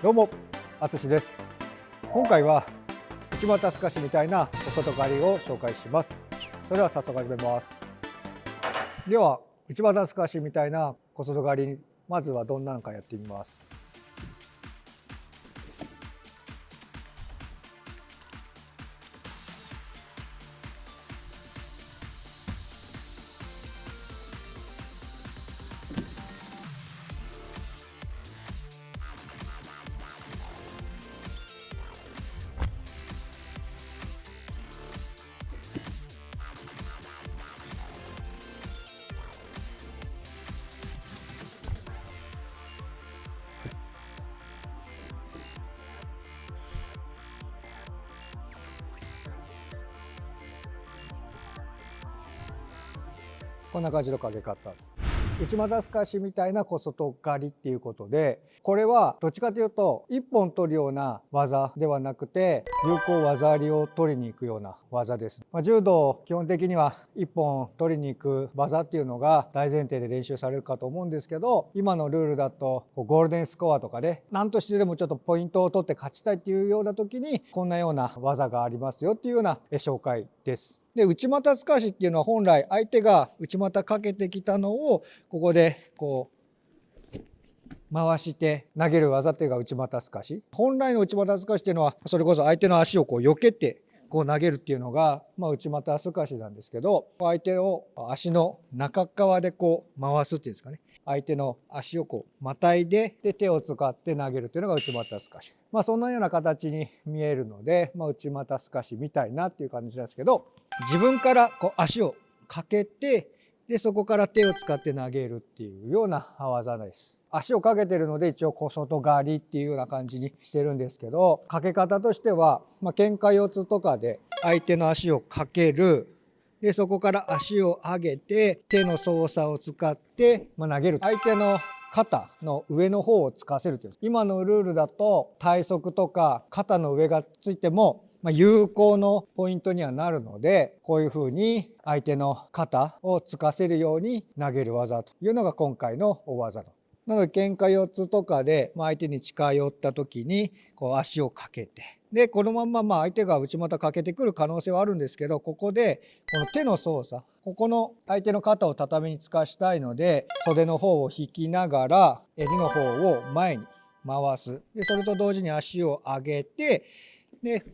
どうも、あつしです。今回は内股すかしみたいなお外刈りを紹介します。それでは早速始めます。では、内股すかしみたいな小外刈り、まずはどんなのかやってみます。こんな感じのかけ方。内股すかしみたいな小外刈りっていうことで、これはどっちかというと一本取るような技ではなくて、有効技ありを取りに行くような技です。柔道基本的には一本取りに行く技っていうのが大前提で練習されるかと思うんですけど、今のルールだとゴールデンスコアとかで何としてでもちょっとポイントを取って勝ちたいっていうような時にこんなような技がありますよっていうような紹介です。で、内股すかしっていうのは本来相手が内股かけてきたのをここでこう回して投げる技っていうのが内股すかし。本来の内股すかしっていうのはそれこそ相手の足をこう避けてこう投げるっていうのが、内股すかしなんですけど、相手を足の中側でこう回すっていうんですかね。相手の足をこうまたいで、手を使って投げるっていうのが内股すかし。そんなような形に見えるので、内股すかしみたいなっていう感じなんですけど、自分からこう足をかけて、そこから手を使って投げるっていうような技です。足をかけてるので一応小外刈りっていうような感じにしてるんですけど、かけ方としては、喧嘩四つとかで相手の足をかける。で、そこから足を上げて手の操作を使って投げる。相手の肩の上の方をつかせるという。今のルールだと体側とか肩の上がついても有効のポイントにはなるので、こういうふうに相手の肩をつかせるように投げる技というのが今回の大技なので、喧嘩四つとかで相手に近寄った時にこう足をかけて、でこのまんま相手が内股かけてくる可能性はあるんですけど、ここでこの手の操作、ここの相手の肩を畳につかしたいので、袖の方を引きながら襟の方を前に回す。でそれと同時に足を上げて、で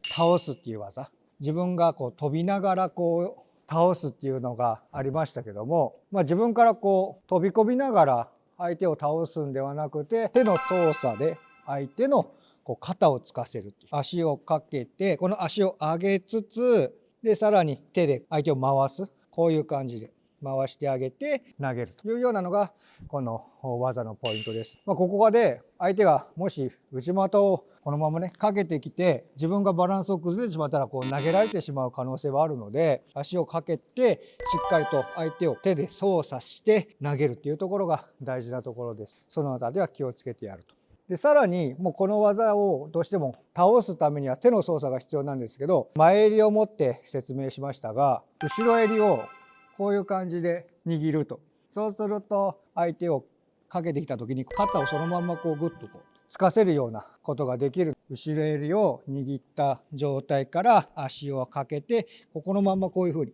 倒すっていう技。自分がこう飛びながらこう倒すっていうのがありましたけども、自分からこう飛び込みながら相手を倒すんではなくて、手の操作で相手のこう肩をつかせるっていう。足をかけて、この足を上げつつ、でさらに手で相手を回す。こういう感じで回してあげて投げるというようなのがこの技のポイントです。ここで相手がもし内股をこのままねかけてきて、自分がバランスを崩れてしまったらこう投げられてしまう可能性はあるので、足をかけてしっかりと相手を手で操作して投げるっていうところが大事なところです。そのあたりは気をつけてやると。でさらにもうこの技をどうしても倒すためには手の操作が必要なんですけど、前襟を持って説明しましたが、後ろ襟をこういう感じで握ると。そうすると相手をかけてきた時に肩をそのまんまこうグッとこうつかせるようなことができる。後ろ襟を握った状態から足をかけて、ここのまんまこういうふうに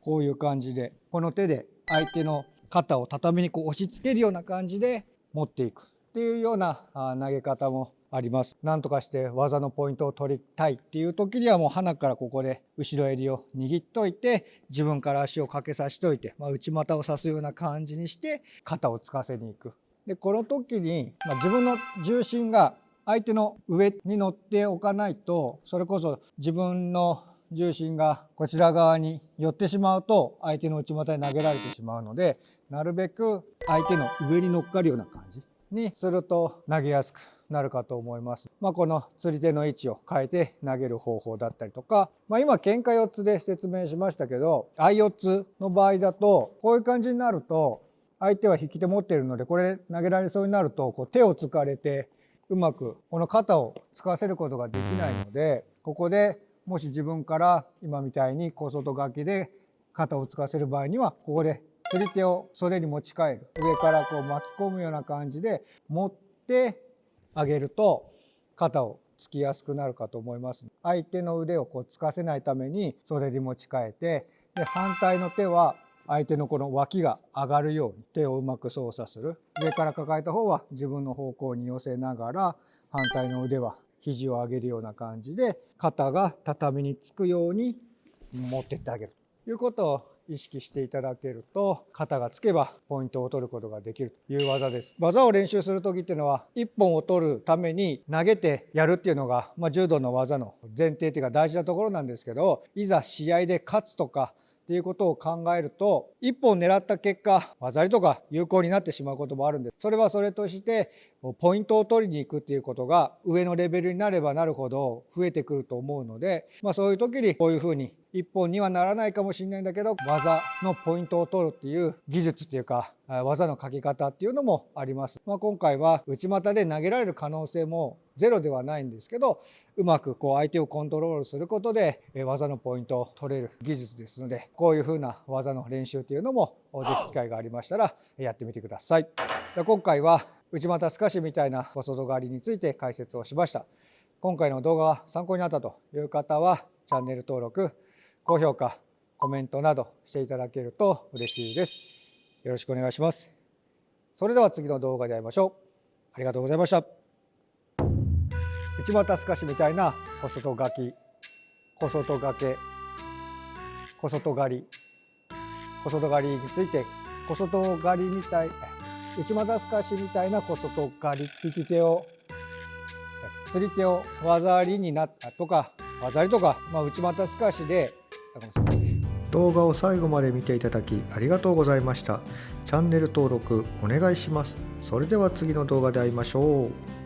こういう感じでこの手で相手の肩を畳にこう押し付けるような感じで持っていくっていうような投げ方もあります。なんとかして技のポイントを取りたいっていう時にはもう鼻からここで後ろ襟を握っといて、自分から足をかけさしといて、内股を刺すような感じにして肩をつかせに行く。でこの時に、自分の重心が相手の上に乗っておかないと、それこそ自分の重心がこちら側に寄ってしまうと相手の内股に投げられてしまうので、なるべく相手の上に乗っかるような感じにすると投げやすくなるかと思います。この釣り手の位置を変えて投げる方法だったりとか、今喧嘩4つで説明しましたけど、相四つの場合だとこういう感じになると、相手は引き手持っているので、これ投げられそうになるとこう手をつかれてうまくこの肩を使わせることができないので、ここでもし自分から今みたいに小外掛けで肩をつかせる場合には、ここで釣り手を袖に持ち替える。上からこう巻き込むような感じで持って上げると肩をつきやすくなるかと思います。相手の腕をつかせないために袖に持ち替えて、で反対の手は相手のこの脇が上がるように手をうまく操作する。上から抱えた方は自分の方向に寄せながら、反対の腕は肘を上げるような感じで肩が畳につくように持ってってあげるということを意識していただけると、肩がつけばポイントを取ることができるという技です。技を練習する時っていうのは一本を取るために投げてやるっていうのが、柔道の技の前提っていうか大事なところなんですけど、いざ試合で勝つとかっていうことを考えると、一本狙った結果技ありとか有効になってしまうこともあるんで、それはそれとしてポイントを取りに行くっていうことが上のレベルになればなるほど増えてくると思うので、そういう時にこういうふうに一本にはならないかもしれないんだけど、技のポイントを取るっていう技術っていうか技の書き方っていうのもあります。今回は内股で投げられる可能性もゼロではないんですけど、うまく相手をコントロールすることで技のポイントを取れる技術ですので、こういうふうな技の練習っていうのもぜひ機会がありましたらやってみてください。今回は内股すかしみたいな小外刈りについて解説をしました。今回の動画が参考になったという方はチャンネル登録、高評価、コメントなどしていただけると嬉しいです。よろしくお願いします。それでは次の動画で会いましょう。ありがとうございました。内股すかしみたいな小外刈き、小外掛け、小外刈り、小外刈りについて、小外刈りみたい、内股すかしみたいな小外刈り、利き手を釣り手を技ありになったとか、技ありとか、内股すかしで。動画を最後まで見ていただきありがとうございました。チャンネル登録お願いします。それでは次の動画で会いましょう。